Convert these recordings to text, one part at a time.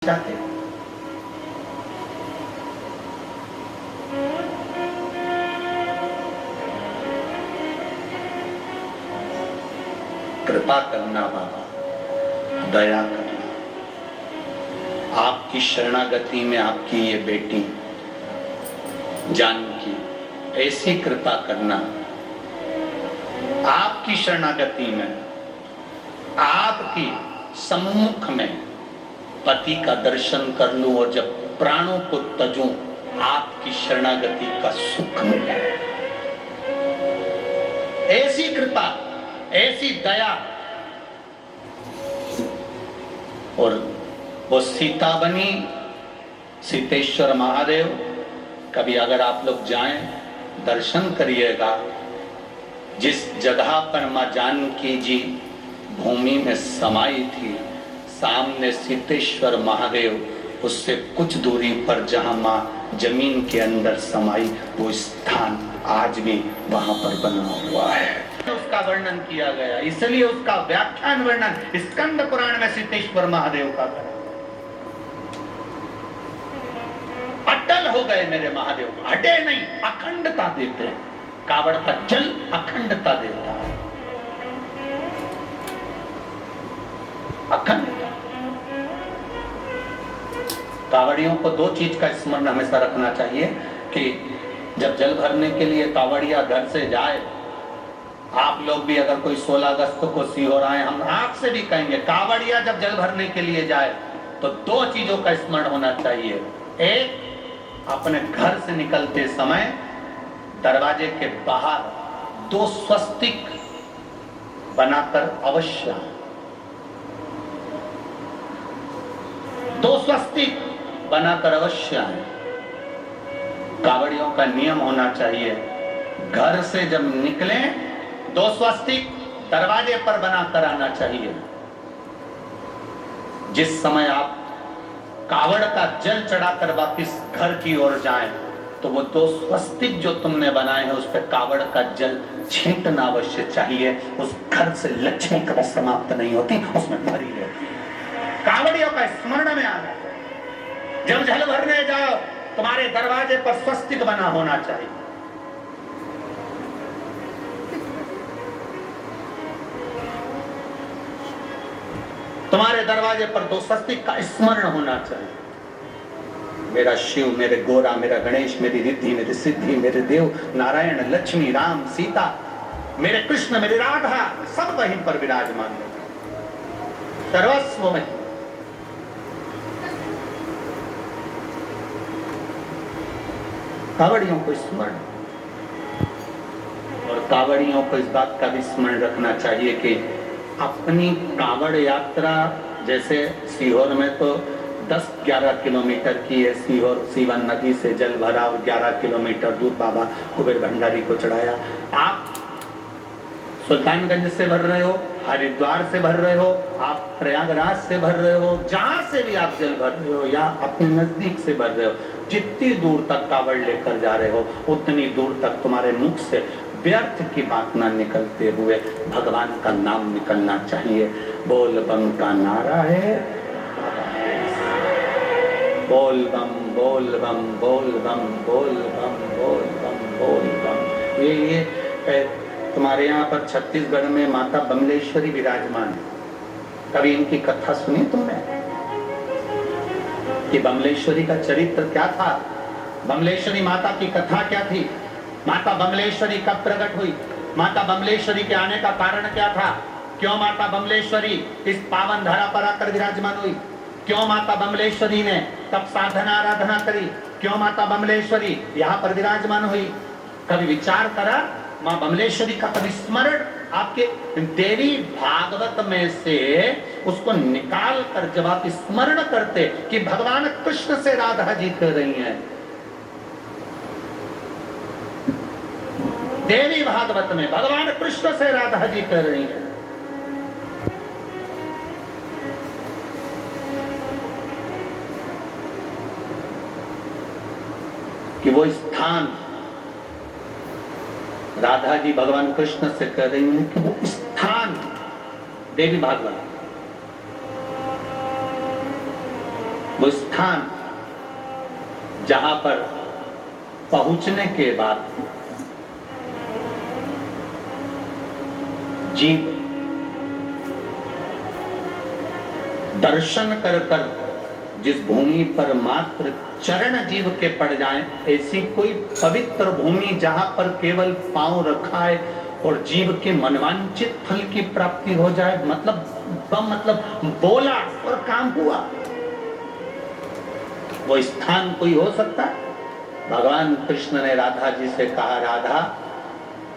चाहते। कृपा करना बाबा, दया करना। आपकी शरणागति में आपकी ये बेटी जानकी, ऐसी कृपा करना। आपकी शरणागति में, आपकी सम्मुख में पति का दर्शन कर लूं और जब प्राणों को तजूं, आपकी शरणागति का सुख मिले। ऐसी कृपा, ऐसी दया। और वो सीता बनी, सीतेश्वर महादेव। कभी अगर आप लोग जाएं, दर्शन करिएगा। जिस जगह पर मां जानकी जी भूमि में समाई थी, सामने सीतेश्वर महादेव, उससे कुछ दूरी पर जहां मां जमीन के अंदर समाई, वो स्थान आज भी वहां पर बना हुआ है। उसका वर्णन किया गया, इसलिए उसका व्याख्यान वर्णन स्कंद पुराण में सीतेश्वर महादेव का है। अटल हो गए मेरे महादेव, हटे नहीं, अखंडता देते हैं। कावड़ का जल अखंडता देता है, अखंडता। कावड़ियों को दो चीज का स्मरण हमेशा रखना चाहिए कि जब जल भरने के लिए कावड़िया घर से जाए, आप लोग भी अगर कोई 16 अगस्त को सीहोर आए, हम आपसे भी कहेंगे, कावड़िया जब जल भरने के लिए जाए तो दो चीजों का स्मरण होना चाहिए। एक, अपने घर से निकलते समय दरवाजे के बाहर 2 स्वस्तिक बनाकर अवश्य, 2 स्वस्तिक बनाकर अवश्य आए। कावड़ियों का नियम होना चाहिए, घर से जब निकले 2 स्वस्तिक दरवाजे पर बनाकर आना चाहिए। जिस समय आप कावड़ का जल चढ़ाकर वापिस घर की ओर जाएं, तो वो 2 स्वस्तिक जो तुमने बनाए हैं, उस पर कावड़ का जल छींटना अवश्य चाहिए। उस घर से लक्ष्मी कभी समाप्त नहीं होती, उसमें भरी रहती है। कावड़ियों का स्मरण में आना, जब जल भरने जाओ, तुम्हारे दरवाजे पर स्वस्तिक बना होना चाहिए। तुम्हारे दरवाजे पर 2 स्वस्तिक का स्मरण होना चाहिए। मेरा शिव, मेरे गोरा, मेरा गणेश, मेरी रिद्धि, मेरी सिद्धि, मेरे देव, नारायण, लक्ष्मी, राम, सीता, मेरे कृष्ण, मेरी राधा, सब वहीं पर विराजमान है, सर्वस्व में। कावड़ियों को स्मरण, और कावड़ियों को इस बात का भी स्मरण रखना चाहिए कि अपनी कावड़ यात्रा, जैसे सीहोर में तो 10-11 किलोमीटर की है, सीहोर सीवन नदी से जल भरा और 11 किलोमीटर दूर बाबा कुबेर भंडारी को चढ़ाया। आप सुल्तानगंज से भर रहे हो, हरिद्वार से भर रहे हो, आप प्रयागराज से भर रहे हो, जहां से भी आप जल भर रहे हो या अपने नजदीक से भर रहे हो, जितनी दूर तक कावड़ लेकर जा रहे हो, उतनी दूर तक तुम्हारे मुख से व्यर्थ की बात ना निकलते हुए भगवान का नाम निकलना चाहिए। बोल बम का नारा है, बोल बम, बोल बम, बोल बम, बोल बम, बोल बम, बोल बम। ये तुम्हारे यहाँ पर छत्तीसगढ़ में माता बमलेश्वरी विराजमान है। कभी इनकी कथा सुनी तुमने कि बमलेश्वरी का चरित्र क्या था? बमलेश्वरी माता की कथा क्या थी? माता बमलेश्वरी कब प्रकट हुई? माता बमलेश्वरी के आने का कारण क्या था? क्यों माता बमलेश्वरी इस पावन धरा पर आकर विराजमान हुई? क्यों माता बमलेश्वरी ने तब साधना आराधना करी? क्यों माता बमलेश्वरी यहाँ पर विराजमान हुई? कभी विचार करा? माँ बमलेश्वरी का कभी स्मरण आपके देवी भागवत में से उसको निकाल कर जब आप स्मरण करते कि भगवान कृष्ण से राधा जी कर रही हैं, देवी भागवत में भगवान कृष्ण से राधा जी कर रही हैं, कि वो स्थान राधा जी भगवान कृष्ण से कह रही हैं कि वो स्थान देवी भागवत, वो स्थान जहां पर पहुंचने के बाद जीव दर्शन कर कर जिस भूमि पर मात्र चरण जीव के पड़ जाएं, ऐसी कोई पवित्र भूमि जहां पर केवल पांव रखा है और जीव के मनवांचित फल की प्राप्ति हो जाए, मतलब बोला और काम हुआ, वो स्थान कोई हो सकता है? भगवान कृष्ण ने राधा जी से कहा, राधा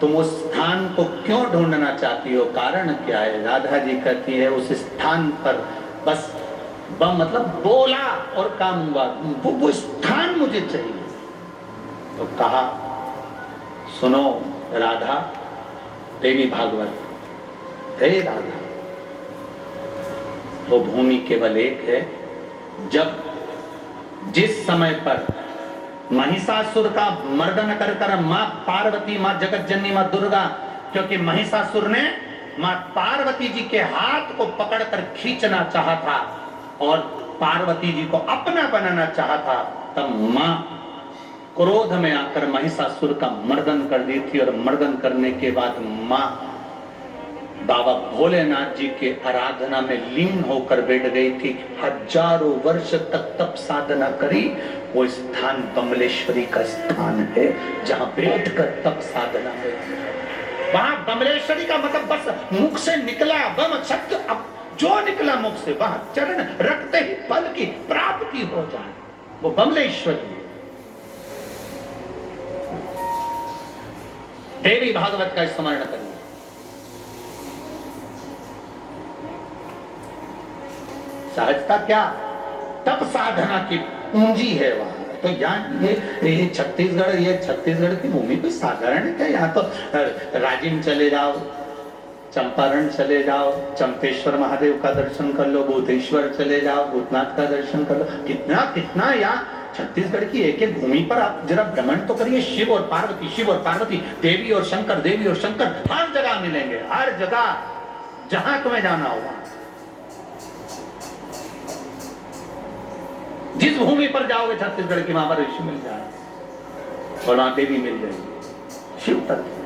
तुम उस स्थान को क्यों ढूंढना चाहती हो, कारण क्या है? राधा जी कहती है उस स्थान पर बस मतलब बोला और काम हुआ, वो स्थान मुझे चाहिए। तो कहा, सुनो राधा, देवी भागवत, हे राधा, वो भूमि केवल एक है। जब जिस समय पर महिषासुर का मर्दन कर कर मां पार्वती, मां जगत जननी, मां दुर्गा, क्योंकि महिषासुर ने मां पार्वती जी के हाथ को पकड़कर खींचना चाहा था और पार्वती जी को अपना बनाना चाहा था, तब मां क्रोध में आकर महिषासुर का मर्दन कर दी थी। और मर्दन करने के बाद मां बाबा भोलेनाथ जी के आराधना में लीन होकर बैठ गई थी। हजारों वर्ष तक तप साधना करी। वो स्थान बमलेश्वरी का स्थान है, जहां बैठकर तप साधना है। वहां बमलेश्वरी का मतलब बस मुख से निकला बम शब्द, अब जो निकला मुख से वहां चरण रखते ही फल की प्राप्ति हो जाए, वो बमलेश्वरी। देवी भागवत का स्मरण करिए। सहजता क्या, तप साधना की पूंजी है वहां। तो यहाँ ये छत्तीसगढ़ की भूमि कोई साधारण है क्या? यहाँ तो राजिम चले जाओ, चंपारण चले जाओ, चंपेश्वर महादेव का दर्शन कर लो, भूतेश्वर चले जाओ, भूतनाथ का दर्शन कर लो। कितना कितना यहाँ छत्तीसगढ़ की एक एक भूमि पर आप जरा भ्रमण तो करिए। शिव और पार्वती, शिव और पार्वती, देवी और शंकर, देवी और शंकर हर जगह मिलेंगे, हर जगह जहां तुम्हें जाना होगा। जिस भूमि पर जाओगे छत्तीसगढ़ की, वहां पर ऋषि मिल जाए और वहां देवी मिल जाएगी, शिव तत्व।